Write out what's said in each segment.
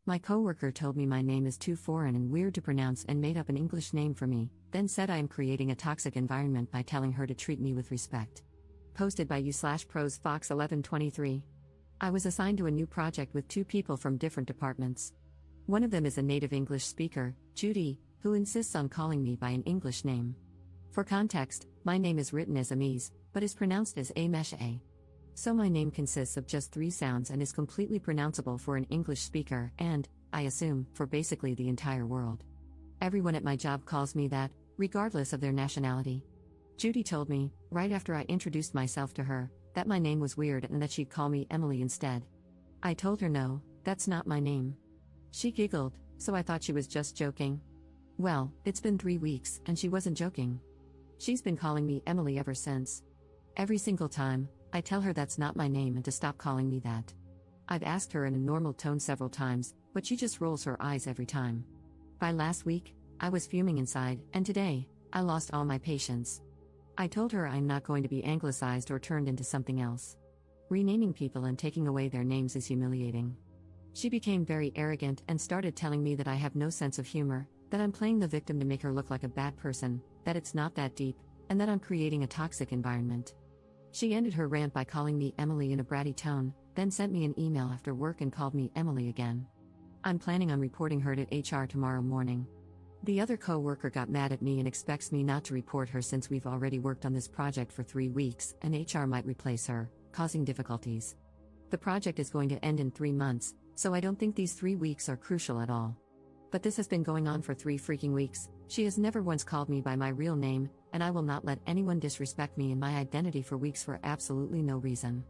My coworker told me my name is too foreign and weird to pronounce and made up an English name for me, then said I am creating a toxic environment by telling her to treat me with respect. Posted by u/pros Fox 1123. I was assigned to a new project with two people from different departments. One of them is a native English speaker, Judy, who insists on calling me by an English name. For context, my name is written as Amise, but is pronounced as A-mesh-A. So my name consists of just 3 sounds and is completely pronounceable for an English speaker and, I assume, for basically the entire world. Everyone at my job calls me that, regardless of their nationality. Judy told me, right after I introduced myself to her, that my name was weird and that she'd call me Emily instead. I told her no, that's not my name. She giggled, so I thought she was just joking. Well, it's been 3 weeks, and she wasn't joking. She's been calling me Emily ever since. Every single time, I tell her that's not my name and to stop calling me that. I've asked her in a normal tone several times, but she just rolls her eyes every time. By last week, I was fuming inside, and today, I lost all my patience. I told her I'm not going to be anglicized or turned into something else. Renaming people and taking away their names is humiliating. She became very arrogant and started telling me that I have no sense of humor, that I'm playing the victim to make her look like a bad person, that it's not that deep, and that I'm creating a toxic environment. She ended her rant by calling me Emily in a bratty tone, then sent me an email after work and called me Emily again. I'm planning on reporting her to HR tomorrow morning. The other coworker got mad at me and expects me not to report her since we've already worked on this project for 3 weeks and HR might replace her, causing difficulties. The project is going to end in 3 months, so I don't think these 3 weeks are crucial at all. But this has been going on for 3 freaking weeks. She has never once called me by my real name, and I will not let anyone disrespect me and my identity for weeks for absolutely no reason.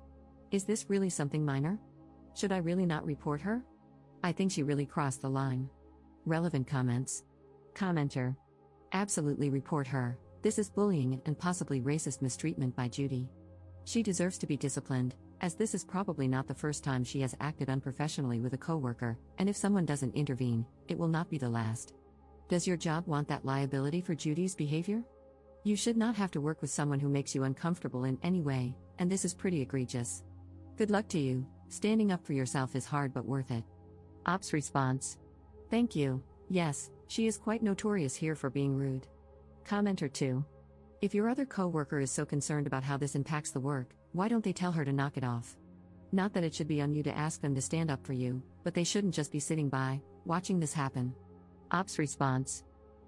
Is this really something minor? Should I really not report her? I think she really crossed the line. Relevant comments. Commenter. Absolutely report her. This is bullying and possibly racist mistreatment by Judy. She deserves to be disciplined, as this is probably not the first time she has acted unprofessionally with a coworker, and if someone doesn't intervene, it will not be the last. Does your job want that liability for Judy's behavior? You should not have to work with someone who makes you uncomfortable in any way, and this is pretty egregious. Good luck to you. Standing up for yourself is hard but worth it. Ops response. Thank you. Yes, she is quite notorious here for being rude. Commenter 2. If your other coworker is so concerned about how this impacts the work, why don't they tell her to knock it off? Not that it should be on you to ask them to stand up for you, but they shouldn't just be sitting by, watching this happen. Ops response.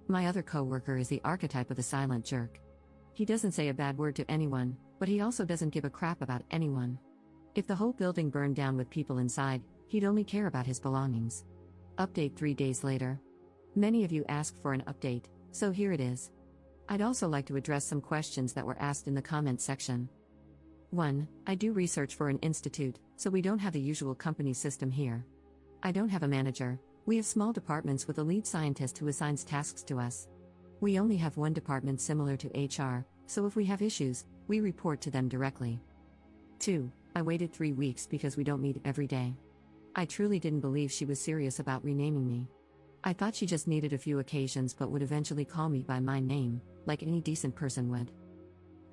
My other coworker is the archetype of the silent jerk. He doesn't say a bad word to anyone, but he also doesn't give a crap about anyone. If the whole building burned down with people inside, he'd only care about his belongings. Update 3 days later. Many of you asked for an update, so here it is. I'd also like to address some questions that were asked in the comment section. 1. I do research for an institute, so we don't have the usual company system here. I don't have a manager. We have small departments with a lead scientist who assigns tasks to us. We only have one department similar to HR, so if we have issues, we report to them directly. 2. I waited 3 weeks because we don't meet every day. I truly didn't believe she was serious about renaming me. I thought she just needed a few occasions but would eventually call me by my name, like any decent person would.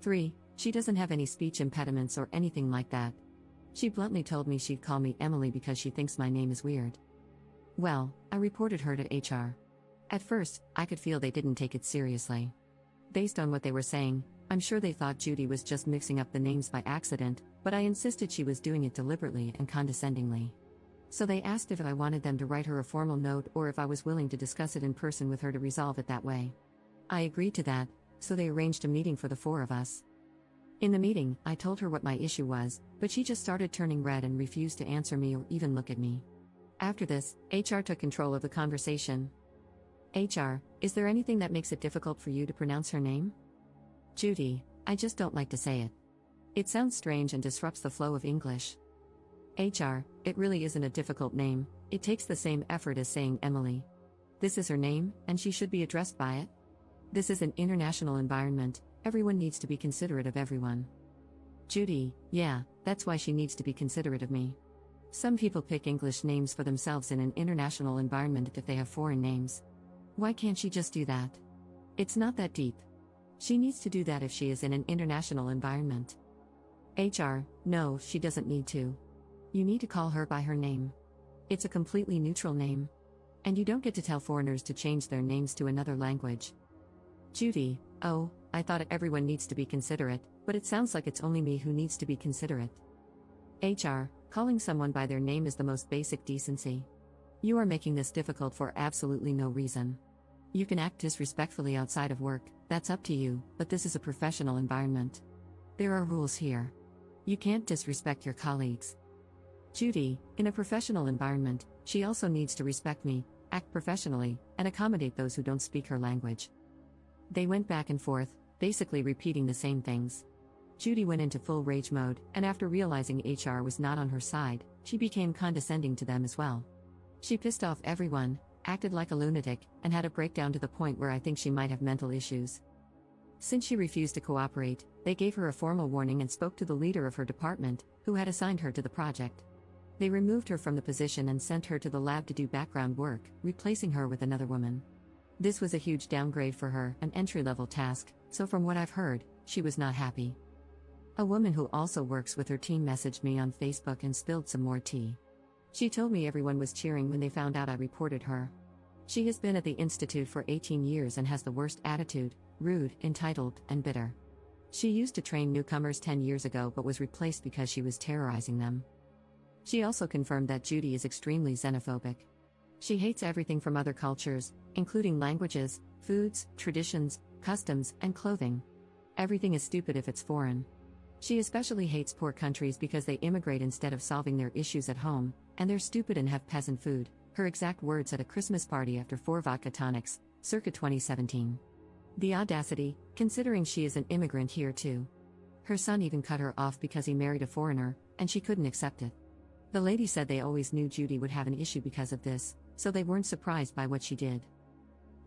3. She doesn't have any speech impediments or anything like that. She bluntly told me she'd call me Emily because she thinks my name is weird. Well, I reported her to HR. At first, I could feel they didn't take it seriously. Based on what they were saying, I'm sure they thought Judy was just mixing up the names by accident, but I insisted she was doing it deliberately and condescendingly. So they asked if I wanted them to write her a formal note or if I was willing to discuss it in person with her to resolve it that way. I agreed to that, so they arranged a meeting for the 4 of us. In the meeting, I told her what my issue was, but she just started turning red and refused to answer me or even look at me. After this, HR took control of the conversation. HR, is there anything that makes it difficult for you to pronounce her name? Judy, I just don't like to say it. It sounds strange and disrupts the flow of English. HR, it really isn't a difficult name, it takes the same effort as saying Emily. This is her name, and she should be addressed by it. This is an international environment, everyone needs to be considerate of everyone. Judy, yeah, that's why she needs to be considerate of me. Some people pick English names for themselves in an international environment if they have foreign names. Why can't she just do that? It's not that deep. She needs to do that if she is in an international environment. HR, no, she doesn't need to. You need to call her by her name. It's a completely neutral name. And you don't get to tell foreigners to change their names to another language. Judy: oh, I thought everyone needs to be considerate, but it sounds like it's only me who needs to be considerate. HR: calling someone by their name is the most basic decency. You are making this difficult for absolutely no reason. You can act disrespectfully outside of work, that's up to you, but this is a professional environment. There are rules here. You can't disrespect your colleagues. Judy: in a professional environment, she also needs to respect me, act professionally, and accommodate those who don't speak her language. They went back and forth, basically repeating the same things. Judy went into full rage mode, and after realizing HR was not on her side, she became condescending to them as well. She pissed off everyone, acted like a lunatic, and had a breakdown to the point where I think she might have mental issues. Since she refused to cooperate, they gave her a formal warning and spoke to the leader of her department, who had assigned her to the project. They removed her from the position and sent her to the lab to do background work, replacing her with another woman. This was a huge downgrade for her, an entry-level task, so from what I've heard, she was not happy. A woman who also works with her team messaged me on Facebook and spilled some more tea. She told me everyone was cheering when they found out I reported her. She has been at the institute for 18 years and has the worst attitude, rude, entitled, and bitter. She used to train newcomers 10 years ago but was replaced because she was terrorizing them. She also confirmed that Judy is extremely xenophobic. She hates everything from other cultures, including languages, foods, traditions, customs, and clothing. Everything is stupid if it's foreign. She especially hates poor countries because they immigrate instead of solving their issues at home, and they're stupid and have peasant food, her exact words at a Christmas party after 4 vodka tonics, circa 2017. The audacity, considering she is an immigrant here too. Her son even cut her off because he married a foreigner, and she couldn't accept it. The lady said they always knew Judy would have an issue because of this, so they weren't surprised by what she did.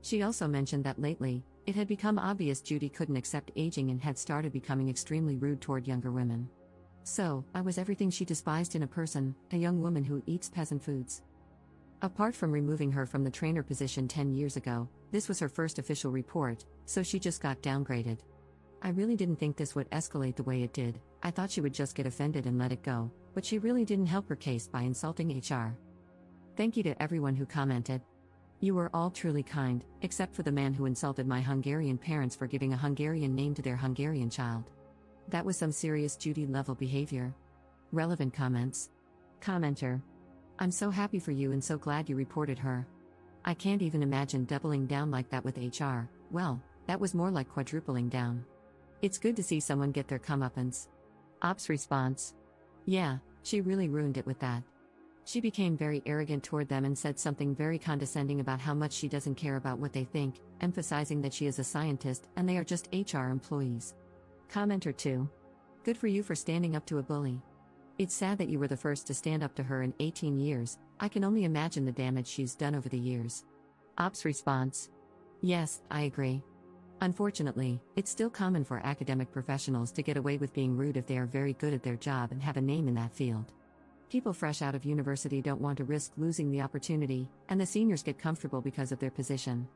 She also mentioned that lately, it had become obvious Judy couldn't accept aging and had started becoming extremely rude toward younger women. So, I was everything she despised in a person, a young woman who eats peasant foods. Apart from removing her from the trainer position 10 years ago, this was her first official report, so she just got downgraded. I really didn't think this would escalate the way it did. I thought she would just get offended and let it go, but she really didn't help her case by insulting HR. Thank you to everyone who commented. You were all truly kind, except for the man who insulted my Hungarian parents for giving a Hungarian name to their Hungarian child. That was some serious Judy-level behavior. Relevant comments. Commenter: I'm so happy for you and so glad you reported her. I can't even imagine doubling down like that with HR. Well, that was more like quadrupling down. It's good to see someone get their comeuppance. Ops response: yeah, she really ruined it with that. She became very arrogant toward them and said something very condescending about how much she doesn't care about what they think, emphasizing that she is a scientist and they are just HR employees. Commenter 2: good for you for standing up to a bully. It's sad that you were the first to stand up to her in 18 years, I can only imagine the damage she's done over the years. Ops response: yes, I agree. Unfortunately, it's still common for academic professionals to get away with being rude if they are very good at their job and have a name in that field. People fresh out of university don't want to risk losing the opportunity, and the seniors get comfortable because of their position.